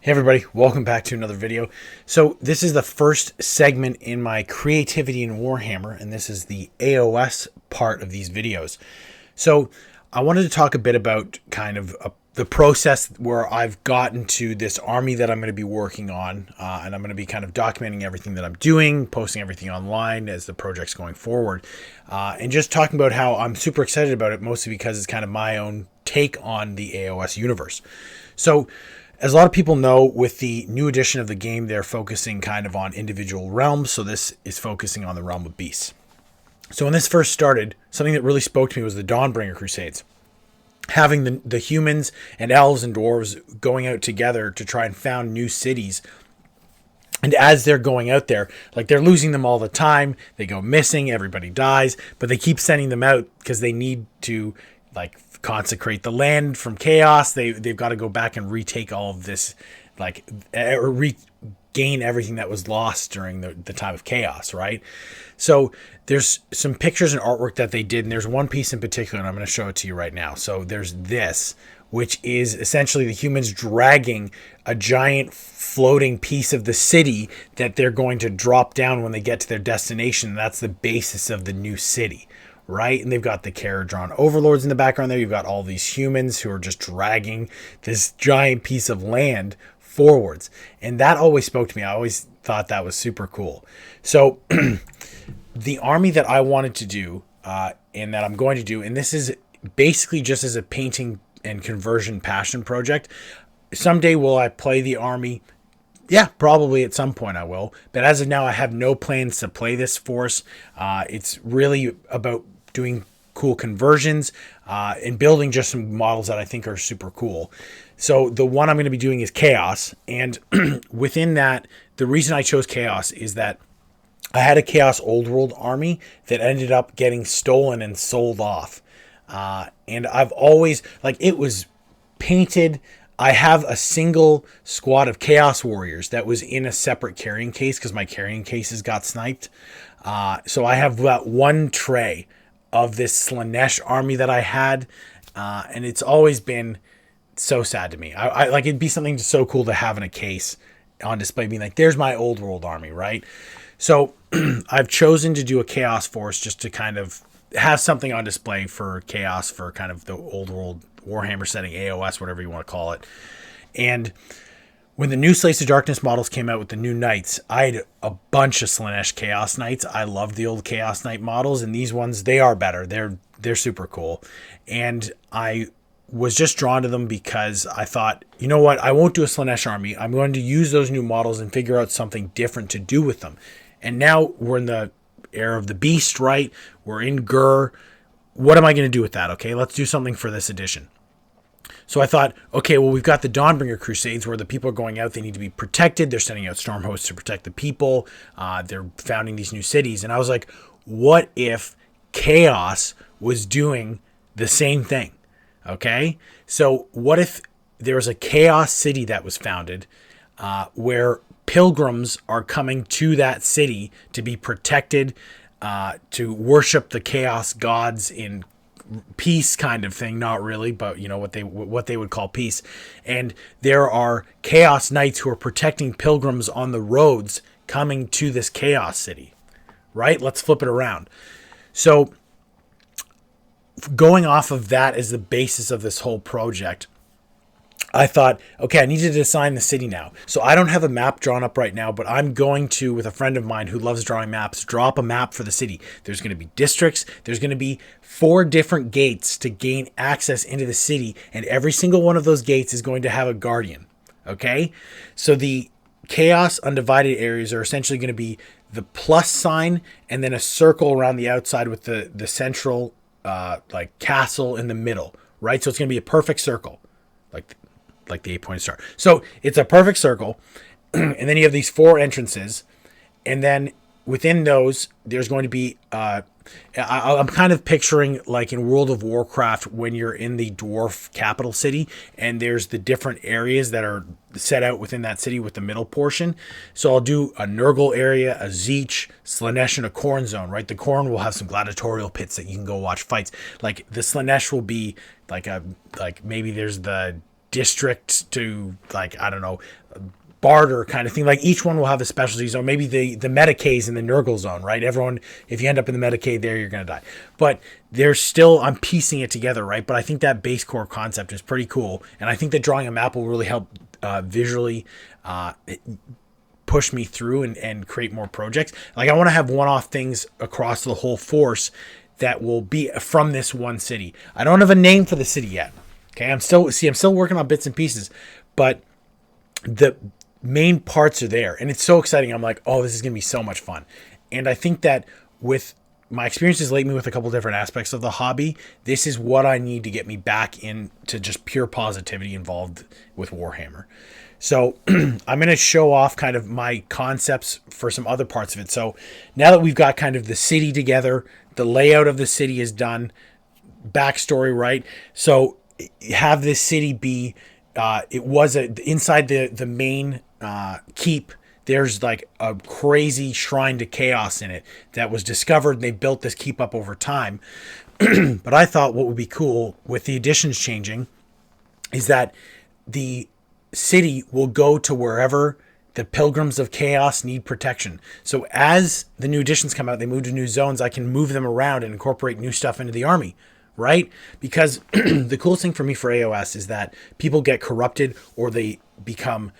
Hey everybody, welcome back to another video. So this is the first segment in my creativity in Warhammer, and this is the AoS part of these videos. So I wanted to talk a bit about kind of the process where I've gotten to this army that I'm going to be working on, and I'm going to be kind of documenting everything that I'm doing, posting everything online as the project's going forward, and just talking about how I'm super excited about it, mostly because it's kind of my own take on the AoS universe. So as a lot of people know, with the new edition of the game, they're focusing kind of on individual realms. So this is focusing on the realm of beasts. So when this first started, something that really spoke to me was the Dawnbringer Crusades. Having the humans and elves and dwarves going out together to try and found new cities. And as they're going out there, like, they're losing them all the time. They go missing, everybody dies, but they keep sending them out because they need to, like, consecrate the land from chaos. They've got to go back and retake all of this, like, or regain everything that was lost during the time of chaos, right? So there's some pictures and artwork that they did, and there's one piece in particular, and I'm going to show it to you right now. So there's this, which is essentially the humans dragging a giant floating piece of the city that they're going to drop down when they get to their destination. That's the basis of the new city, right? And they've got the Kharadron overlords in the background there. You've got all these humans who are just dragging this giant piece of land forwards. And that always spoke to me. I always thought that was super cool. So the army that I wanted to do, and that I'm going to do, and this is basically just as a painting and conversion passion project. Someday will I play the army? Yeah, probably at some point I will. But as of now, I have no plans to play this force. It's really about doing cool conversions and building just some models that I think are super cool. So the one I'm going to be doing is Chaos. And within that, the reason I chose Chaos is that I had a Chaos Old World army that ended up getting stolen and sold off. And I've always, like, it was painted. I have a single squad of Chaos Warriors that was in a separate carrying case because my carrying cases got sniped. So I have about one tray of this Slaanesh army that I had, and it's always been so sad to me. I like, it'd be something so cool to have in a case on display, being like, there's my Old World army, right? So I've chosen to do a Chaos Force just to kind of have something on display for Chaos, for kind of the Old World Warhammer setting, AoS, whatever you want to call it. And when the new Slates of Darkness models came out with the new Knights, I had a bunch of Slaanesh Chaos Knights. I love the old Chaos Knight models, and these ones, they are better. They're super cool. And I was just drawn to them because I thought, you know what, I won't do a Slaanesh army. I'm going to use those new models and figure out something different to do with them. And now we're in the era of the Beast, right? We're in Gur. What am I going to do with that? Okay, let's do something for this edition. So I thought, okay, well, we've got the Dawnbringer Crusades where the people are going out. They need to be protected. They're sending out storm hosts to protect the people. They're founding these new cities. And I was like, what if Chaos was doing the same thing? Okay, so what if there was a Chaos city that was founded where pilgrims are coming to that city to be protected, to worship the Chaos gods in peace, kind of thing. Not really, but you know what they would call peace. And there are Chaos Knights who are protecting pilgrims on the roads coming to this Chaos city, right? Let's flip it around. So going off of that as the basis of this whole project, I thought, okay, I need to design the city now. So I don't have a map drawn up right now, but I'm going to, with a friend of mine who loves drawing maps, drop a map for the city. There's going to be districts. There's going to be 4 different gates to gain access into the city, and every single one of those gates is going to have a guardian. Okay? So the Chaos Undivided areas are essentially going to be the plus sign and then a circle around the outside with the central like castle in the middle, right? So it's going to be a perfect circle, like the 8-pointed star. So it's a perfect circle. And then you have these 4 entrances. And then within those, there's going to be, I'm kind of picturing like in World of Warcraft when you're in the dwarf capital city and there's the different areas that are set out within that city with the middle portion. So I'll do a Nurgle area, a Zeech, Slaanesh, and a Khorne zone, right? The Khorne will have some gladiatorial pits that you can go watch fights. Like the Slaanesh will be like maybe there's the district to, like, I don't know, barter kind of thing. Like each one will have a specialty zone. Maybe the Medicaid's in the Nurgle zone, right? Everyone, if you end up in the Medicaid there, you're going to die. But there's still, I'm piecing it together, right? But I think that base core concept is pretty cool. And I think that drawing a map will really help visually push me through and create more projects. Like I want to have one-off things across the whole force that will be from this one city. I don't have a name for the city yet. Okay, I'm still working on bits and pieces, but the main parts are there, and it's so exciting. I'm like, oh, this is gonna be so much fun. And I think that with my experiences lately with a couple different aspects of the hobby, this is what I need to get me back into just pure positivity involved with Warhammer. So I'm going to show off kind of my concepts for some other parts of it. So now that we've got kind of the city together, the layout of the city is done, backstory, right? So have this city be, it was inside the main keep. There's like a crazy shrine to chaos in it that was discovered, and they built this keep up over time. But I thought what would be cool with the additions changing is that the city will go to wherever the pilgrims of chaos need protection. So as the new additions come out, they move to new zones, I can move them around and incorporate new stuff into the army, right? Because the coolest thing for me for AoS is that people get corrupted, or they become,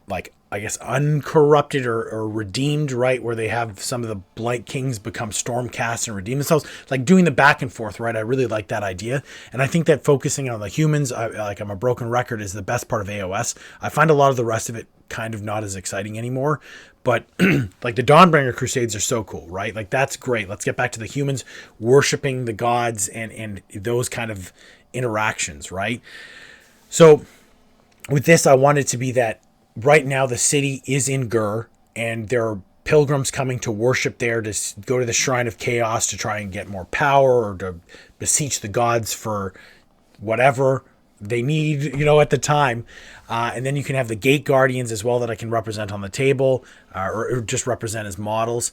like, I guess, uncorrupted or redeemed, right? Where they have some of the Blight Kings become Stormcast and redeem themselves, like doing the back and forth, right? I really like that idea. And I think that focusing on the humans, I'm a broken record, is the best part of AoS. I find a lot of the rest of it kind of not as exciting anymore. But like the Dawnbringer Crusades are so cool, right? Like that's great. Let's get back to the humans worshiping the gods and those kind of interactions, right? So with this, I want it to be that right now the city is in Gur, and there are pilgrims coming to worship there, to go to the Shrine of Chaos to try and get more power, or to beseech the gods for whatever they need, at the time. And then you can have the Gate Guardians as well that I can represent on the table, or just represent as models.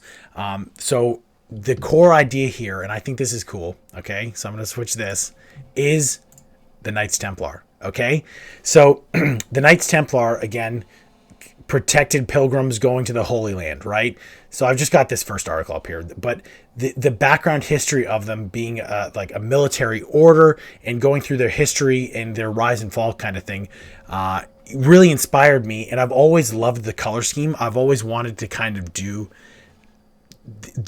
So the core idea here, and I think this is cool, okay, so I'm going to switch this, is the Knights Templar. Okay, so the Knights Templar, again, protected pilgrims going to the Holy Land, right? So I've just got this first article up here, but the background history of them being like a military order and going through their history and their rise and fall kind of thing really inspired me. And I've always loved the color scheme. I've always wanted to kind of do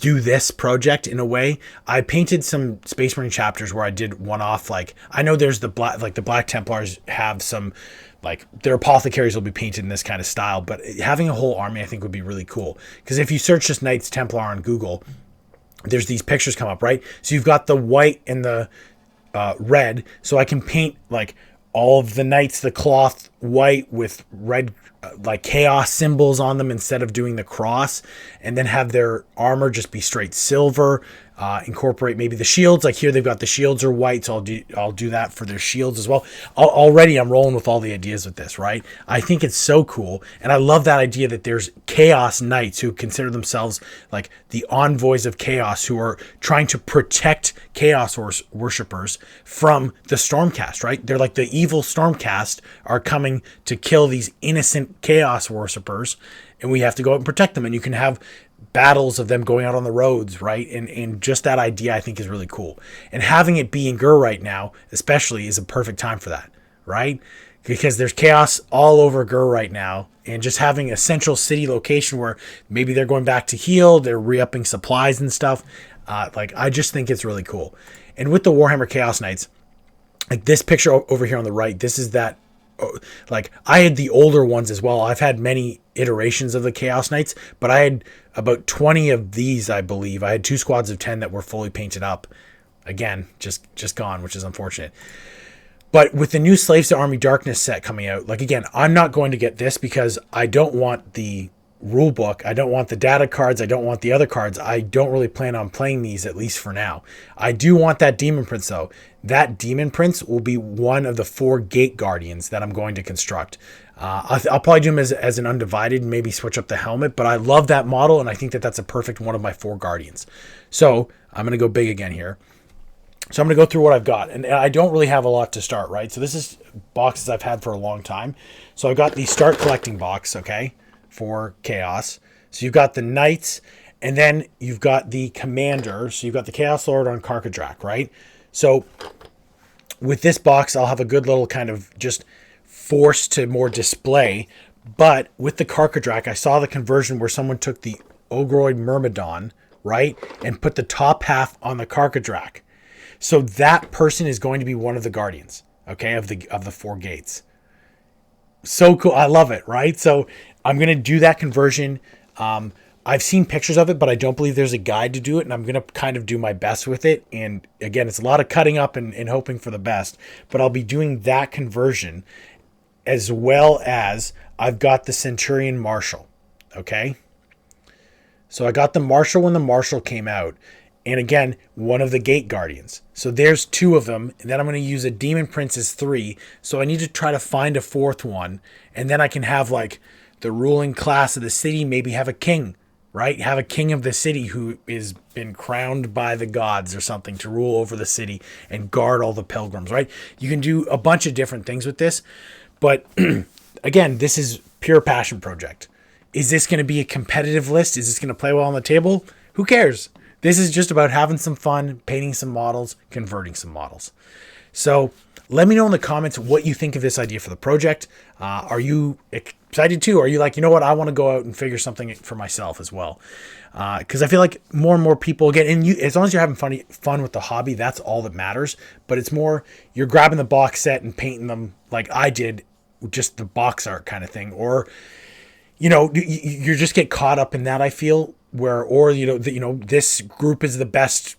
this project in a way. I painted some Space Marine chapters where I did one off, like I know there's the Black Templars have some, like their apothecaries will be painted in this kind of style, but having a whole army I think would be really cool, because if you search just Knights Templar on Google, there's these pictures come up, right? So you've got the white and the red, so I can paint like all of the knights the cloth white with red like chaos symbols on them instead of doing the cross, and then have their armor just be straight silver. Incorporate maybe the shields, like here they've got the shields are white, so I'll do that for their shields as well. Already I'm rolling with all the ideas with this, right? I think it's so cool, and I love that idea that there's chaos knights who consider themselves like the envoys of chaos, who are trying to protect chaos worshippers from the Stormcast, right? They're like the evil Stormcast are coming to kill these innocent chaos worshippers, and we have to go out and protect them. And you can have battles of them going out on the roads, right? And just that idea I think is really cool. And having it be in Gur right now especially is a perfect time for that, right? Because there's chaos all over Gur right now, and just having a central city location where maybe they're going back to heal, they're re-upping supplies and stuff, like I just think it's really cool. And with the Warhammer Chaos Knights, like this picture over here on the right, this is that, like I had the older ones as well. I've had many iterations of the Chaos Knights, but I had about 20 of these, I believe. I had 2 squads of 10 that were fully painted up. Again, just gone, which is unfortunate. But with the new Slaves to Army Darkness set coming out, like again, I'm not going to get this because I don't want the rule book. I don't want the data cards. I don't want the other cards. I don't really plan on playing these, at least for now. I do want that Demon Prince though. That Demon Prince will be one of the 4 Gate Guardians that I'm going to construct. I'll probably do him as an undivided, maybe switch up the helmet, but I love that model, and I think that that's a perfect one of my 4 Guardians. So I'm going to go big again here. So I'm going to go through what I've got. And I don't really have a lot to start, right? So this is boxes I've had for a long time. So I've got the start collecting box, okay, for Chaos. So you've got the Knights, and then you've got the Commander. So you've got the Chaos Lord on Karkadrak, right? So with this box, I'll have a good little kind of just force to more display. But with the Karkadrak, I saw the conversion where someone took the Ogroid Myrmidon, right, and put the top half on the Karkadrak. So that person is going to be one of the guardians, okay, of the 4 gates. So cool. I love it, right? So I'm going to do that conversion. I've seen pictures of it, but I don't believe there's a guide to do it, and I'm going to kind of do my best with it. And again, it's a lot of cutting up and hoping for the best, but I'll be doing that conversion as well as I've got the Centurion Marshal, okay? So I got the Marshal when the Marshal came out. And again, one of the Gate Guardians. So there's 2 of them. And then I'm going to use a Demon Prince as 3. So I need to try to find a 4th one. And then I can have like the ruling class of the city, maybe have a king, right? Have a king of the city who is been crowned by the gods or something to rule over the city and guard all the pilgrims, right? You can do a bunch of different things with this. But again, this is pure passion project. Is this going to be a competitive list? Is this going to play well on the table? Who cares? This is just about having some fun, painting some models, converting some models. So let me know in the comments what you think of this idea for the project. Are you excited too? Or are you like, you know what, I want to go out and figure something for myself as well? Because I feel like more and more people get in. As long as you're having fun with the hobby, that's all that matters. But it's more you're grabbing the box set and painting them like I did, just the box art kind of thing. Or, you know, you just get caught up in that, I feel. Or this group is the best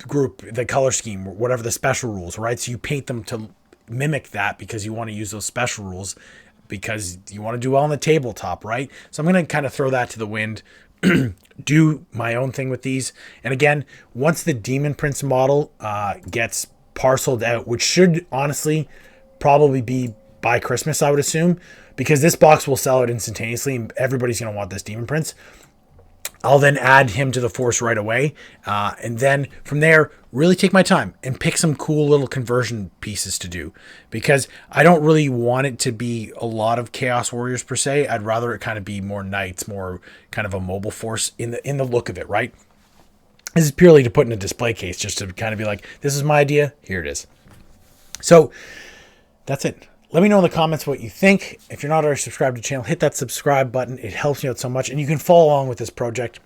group, the color scheme, whatever the special rules, right? So you paint them to mimic that because you want to use those special rules because you want to do well on the tabletop, right? So I'm going to kind of throw that to the wind, do my own thing with these. And again, once the Demon Prince model gets parceled out, which should honestly probably be by Christmas, I would assume, because this box will sell it instantaneously and everybody's going to want this Demon Prince. I'll then add him to the force right away. And then from there, really take my time and pick some cool little conversion pieces to do. Because I don't really want it to be a lot of Chaos Warriors per se. I'd rather it kind of be more Knights, more kind of a mobile force in the look of it, right? This is purely to put in a display case, just to kind of be like, this is my idea, here it is. So that's it. Let me know in the comments what you think. If you're not already subscribed to the channel, hit that subscribe button. It helps me out so much. And you can follow along with this project.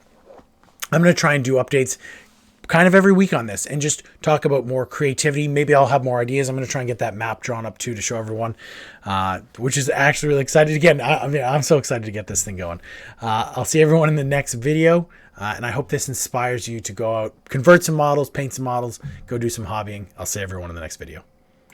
I'm going to try and do updates kind of every week on this and just talk about more creativity. Maybe I'll have more ideas. I'm going to try and get that map drawn up too to show everyone, which is actually really excited. Again, I'm so excited to get this thing going. I'll see everyone in the next video. And I hope this inspires you to go out, convert some models, paint some models, go do some hobbying. I'll see everyone in the next video.